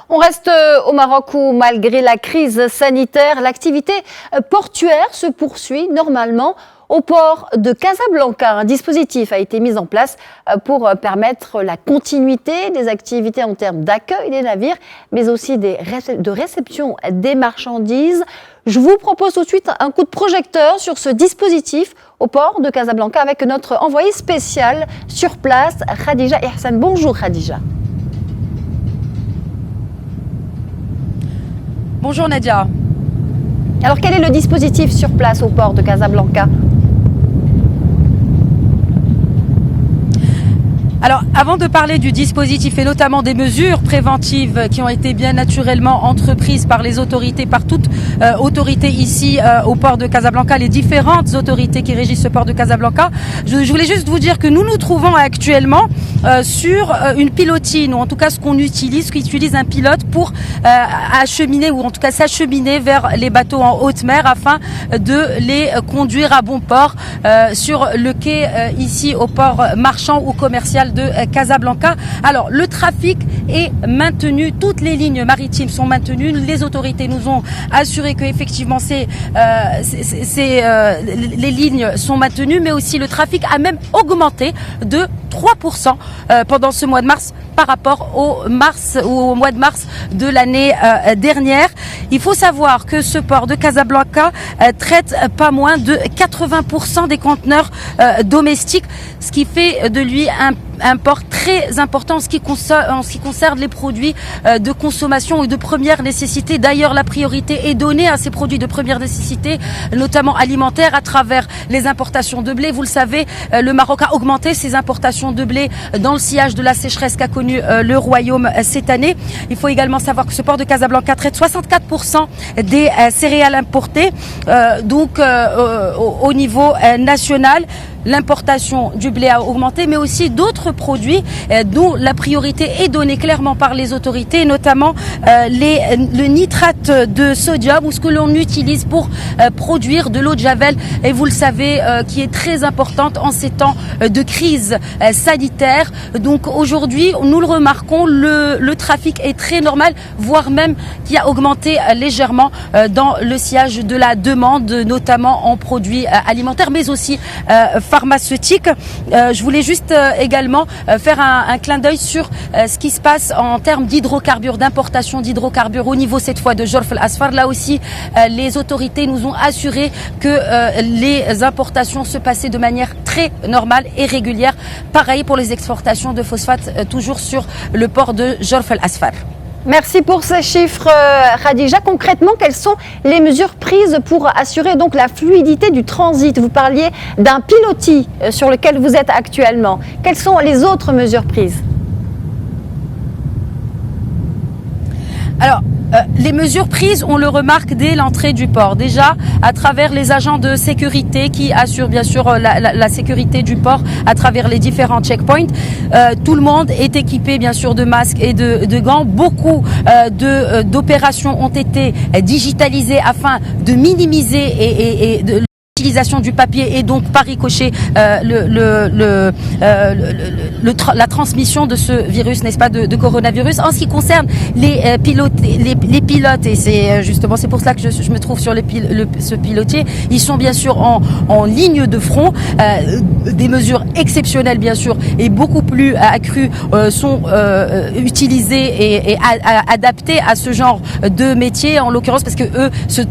On reste au Maroc où, malgré la crise sanitaire, l'activité portuaire se poursuit normalement. Au port de Casablanca, un dispositif a été mis en place pour permettre la continuité des activités en termes d'accueil des navires, mais aussi de réception des marchandises. Je vous propose tout de suite un coup de projecteur sur ce dispositif au port de Casablanca avec notre envoyé spécial sur place, Khadija Ihsan. Bonjour Khadija. Bonjour Nadia. Alors quel est le dispositif sur place au port de Casablanca ? Alors, avant de parler du dispositif et notamment des mesures préventives qui ont été bien naturellement entreprises par les autorités, par toute autorité ici au port de Casablanca, les différentes autorités qui régissent ce port de Casablanca, je voulais juste vous dire que nous nous trouvons actuellement sur une pilotine, ou en tout cas ce qu'on utilise un pilote pour acheminer, ou en tout cas s'acheminer vers les bateaux en haute mer afin de les conduire à bon port sur le quai ici au port marchand ou commercial de Casablanca. Alors, le trafic est maintenu, toutes les lignes maritimes sont maintenues. Les autorités nous ont assuré que effectivement les lignes sont maintenues, mais aussi le trafic a même augmenté de 3% pendant ce mois de mars par rapport au mois de mars de l'année dernière. Il faut savoir que ce port de Casablanca traite pas moins de 80% des conteneurs domestiques, ce qui fait de lui un port très important en ce qui concerne les produits de consommation et de première nécessité. D'ailleurs, la priorité est donnée à ces produits de première nécessité, notamment alimentaires, à travers les importations de blé. Vous le savez, le Maroc a augmenté ses importations de blé dans le sillage de la sécheresse qu'a connu le Royaume cette année. Il faut également savoir que ce port de Casablanca traite 64% des céréales importées, donc au niveau national. L'importation du blé a augmenté, mais aussi d'autres produits dont la priorité est donnée clairement par les autorités, notamment le nitrate de sodium, ou ce que l'on utilise pour produire de l'eau de javel, et vous le savez, qui est très importante en ces temps de crise sanitaire. Donc aujourd'hui, nous le remarquons, le trafic est très normal, voire même qui a augmenté légèrement dans le sillage de la demande, notamment en produits alimentaires, mais aussi pharmaceutique. Je voulais juste également faire un clin d'œil sur ce qui se passe en termes d'hydrocarbures, d'importation d'hydrocarbures au niveau cette fois de Jorf al-Asfar. Là aussi, les autorités nous ont assuré que les importations se passaient de manière très normale et régulière. Pareil pour les exportations de phosphate, toujours sur le port de Jorf al-Asfar. Merci pour ces chiffres, Khadija. Concrètement, quelles sont les mesures prises pour assurer donc la fluidité du transit ? Vous parliez d'un pilotis sur lequel vous êtes actuellement. Quelles sont les autres mesures prises ? Alors, les mesures prises, on le remarque dès l'entrée du port. Déjà, à travers les agents de sécurité qui assurent bien sûr la sécurité du port à travers les différents checkpoints. Tout le monde est équipé bien sûr de masques et de gants. Beaucoup d'opérations ont été digitalisées afin de minimiser et de l'utilisation du papier et donc par ricochet la transmission de ce virus, n'est-ce pas, de coronavirus. En ce qui concerne les pilotes, et c'est pour cela que je me trouve sur ce pilotier, ils sont bien sûr en ligne de front. Des mesures exceptionnelles bien sûr et beaucoup plus accrues sont utilisées et adaptées à ce genre de métier, en l'occurrence parce que eux se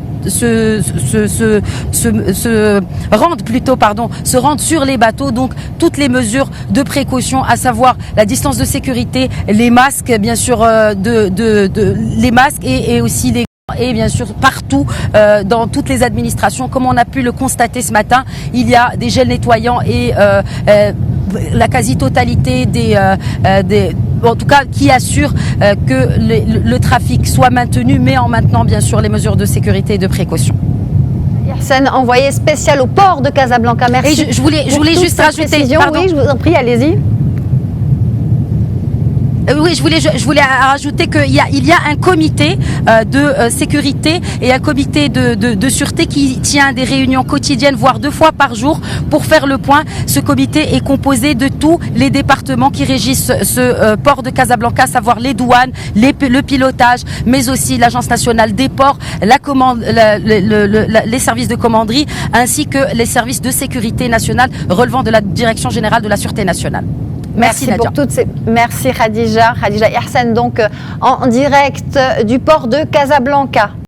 rendent sur les bateaux, donc toutes les mesures de précaution, à savoir la distance de sécurité, les masques bien sûr, les masques et aussi les et bien sûr partout dans toutes les administrations, comme on a pu le constater ce matin, il y a des gels nettoyants et la quasi-totalité en tout cas qui assure que le trafic soit maintenu, mais en maintenant bien sûr les mesures de sécurité et de précaution. Ihsan, envoyé spécial au port de Casablanca, merci. Et je voulais juste rajouter, oui, je vous en prie, allez-y. Oui, je voulais rajouter qu'il y a un comité de sécurité et un comité de sûreté qui tient des réunions quotidiennes, voire 2 fois par jour, pour faire le point. Ce comité est composé de tous les départements qui régissent ce port de Casablanca, à savoir les douanes, le pilotage, mais aussi l'Agence nationale des ports, les services de commanderie, ainsi que les services de sécurité nationale relevant de la Direction générale de la Sûreté nationale. Merci Nadia. pour toutes ces... Merci Khadija. Khadija Ihsan donc en direct du port de Casablanca.